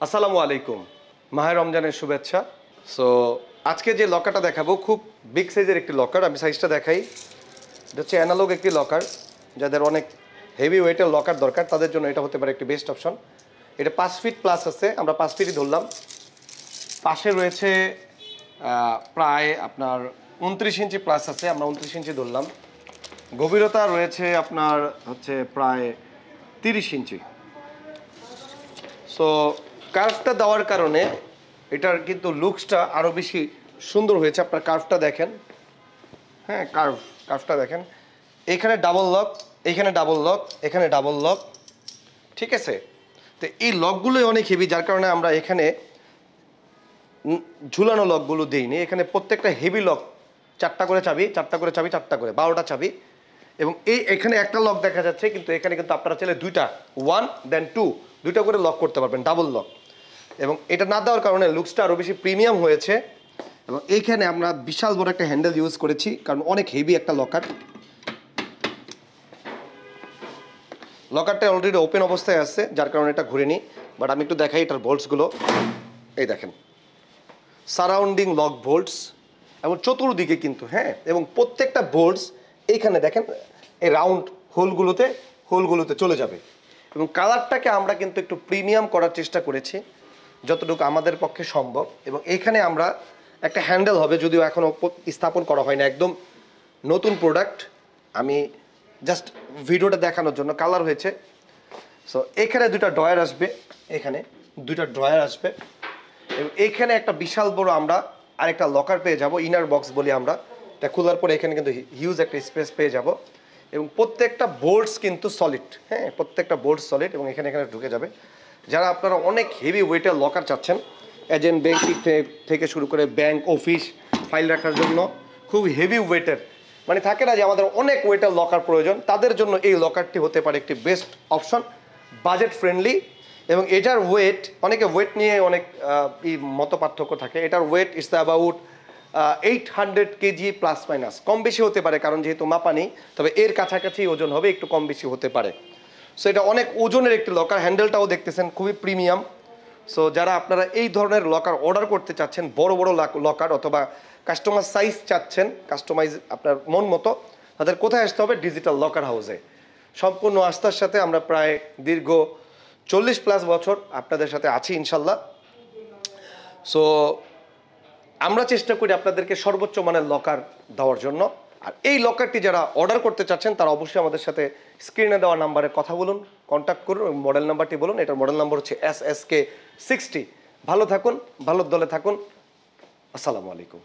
আসসালামু আলাইকুম। মাহে রমজানের শুভেচ্ছা। সো আজকে যে লকারটা দেখাবো খুব বিগ সাইজের একটি লকার। আমি সাইজটা দেখাই। এটা হচ্ছে অ্যানালগ একটি লকার। যাদের অনেক হেভি ওয়েটের লকার দরকার তাদের জন্য এটা হতে পারে একটি বেস্ট অপশন। এটা 5 ফিট প্লাস আছে, আমরা 5 ফিটই ধরলাম। পাশে রয়েছে প্রায় আপনার 29 ইঞ্চি প্লাস আছে, আমরা 29 ইঞ্চি ধরলাম। গভীরতা রয়েছে আপনার হচ্ছে প্রায় 30 ইঞ্চি। সো কার্ভটা দেওয়ার কারণে এটার কিন্তু লুকসটা আরও বেশি সুন্দর হয়েছে। আপনার কার্ভটা দেখেন, হ্যাঁ কার্ভটা দেখেন। এখানে ডাবল লক, এখানে ডাবল লক, এখানে ডাবল লক, ঠিক আছে। তো এই লকগুলোই অনেক হেভি, যার কারণে আমরা এখানে ঝুলানো লকগুলো দিইনি। এখানে প্রত্যেকটা হেভি লক, 4টা করে চাবি, 4টা করে চাবি, 4টা করে 12টা চাবি। এবং এখানে একটা লক দেখা যাচ্ছে, কিন্তু এখানে কিন্তু আপনারা চাইলে দুইটা 1 দেন 2 দুইটা করে লক করতে পারবেন, ডাবল লক। এবং এটা না দেওয়ার কারণে লুকসটা আরও বেশি প্রিমিয়াম হয়েছে। এবং এইখানে আমরা বিশাল বড় একটা হ্যান্ডেল ইউজ করেছি, কারণ অনেক হেভি একটা লকার। লকারটা অলরেডি ওপেন অবস্থায় আছে, যার কারণে এটা ঘুরে নিই। বাট আমি একটু দেখাই এটার বোল্টসগুলো। এই দেখেন, সারাউন্ডিং লক বোল্টস এবং চতুর্দিকে কিন্তু, হ্যাঁ। এবং প্রত্যেকটা বোল্টস এইখানে দেখেন এই রাউন্ড হোলগুলোতে চলে যাবে। এবং কালারটাকে আমরা কিন্তু একটু প্রিমিয়াম করার চেষ্টা করেছি যতটুকু আমাদের পক্ষে সম্ভব। এবং এইখানে আমরা একটা হ্যান্ডেল হবে, যদিও এখনও স্থাপন করা হয় না, একদম নতুন প্রোডাক্ট। আমি জাস্ট ভিডিওটা দেখানোর জন্য কালার হয়েছে। সো এখানে দুইটা ড্রয়ার আসবে, এখানে দুইটা ড্রয়ার আসবে। এবং এইখানে একটা বিশাল বড় আমরা আরেকটা লকার পেয়ে যাব, ইনার বক্স বলি আমরা। এটা খোলার পরে এখানে কিন্তু হিউজ একটা স্পেস পেয়ে যাব। এবং প্রত্যেকটা বোল্টস কিন্তু সলিড, হ্যাঁ, প্রত্যেকটা বোল্টস সলিড। এবং এখানে ঢুকে যাবে। যারা আপনারা অনেক হেভি ওয়েটের লকার চাচ্ছেন, এজেন্ট ব্যাংকিং থেকে শুরু করে ব্যাংক, অফিস, ফাইল রাখার জন্য খুব হেভি ওয়েটের, মানে থাকে না যে আমাদের অনেক ওয়েটের লকার প্রয়োজন, তাদের জন্য এই লকারটি হতে পারে একটি বেস্ট অপশন, বাজেট ফ্রেন্ডলি। এবং এটার ওয়েট, অনেকে ওয়েট নিয়ে অনেক মত পার্থক্য থাকে। এটার weight it's about 800 kg plus minus, কম বেশি হতে পারে, কারণ যেহেতু মাপা নেই, তবে এর কাছাকাছি ওজন হবে, একটু কম বেশি হতে পারে। সো এটা অনেক ওজনের একটি লকার। হ্যান্ডেলটাও দেখতেছেন খুবই প্রিমিয়াম। সো যারা আপনারা এই ধরনের লকার অর্ডার করতে চাচ্ছেন, বড় বড় লকার অথবা কাস্টমার সাইজ চাচ্ছেন, কাস্টমাইজ আপনার মন মতো, তাদের কোথায় আসতে হবে? ডিজিটাল লকার হাউসে। সম্পূর্ণ আস্থার সাথে আমরা প্রায় দীর্ঘ 40+ বছর আপনাদের সাথে আছি ইনশাল্লাহ। সো আমরা চেষ্টা করি আপনাদেরকে সর্বোচ্চ মানের লকার দেওয়ার জন্য। আর এই লকারটি যারা অর্ডার করতে চাচ্ছেন তারা অবশ্যই আমাদের সাথে স্ক্রিনে দেওয়া নাম্বারে কথা বলুন, কন্ট্যাক্ট করুন। মডেল নাম্বারটি বলুন। এটার মডেল নাম্বার হচ্ছে SSK 60। ভালো থাকুন, ভালো দলে থাকুন। আসসালামু আলাইকুম।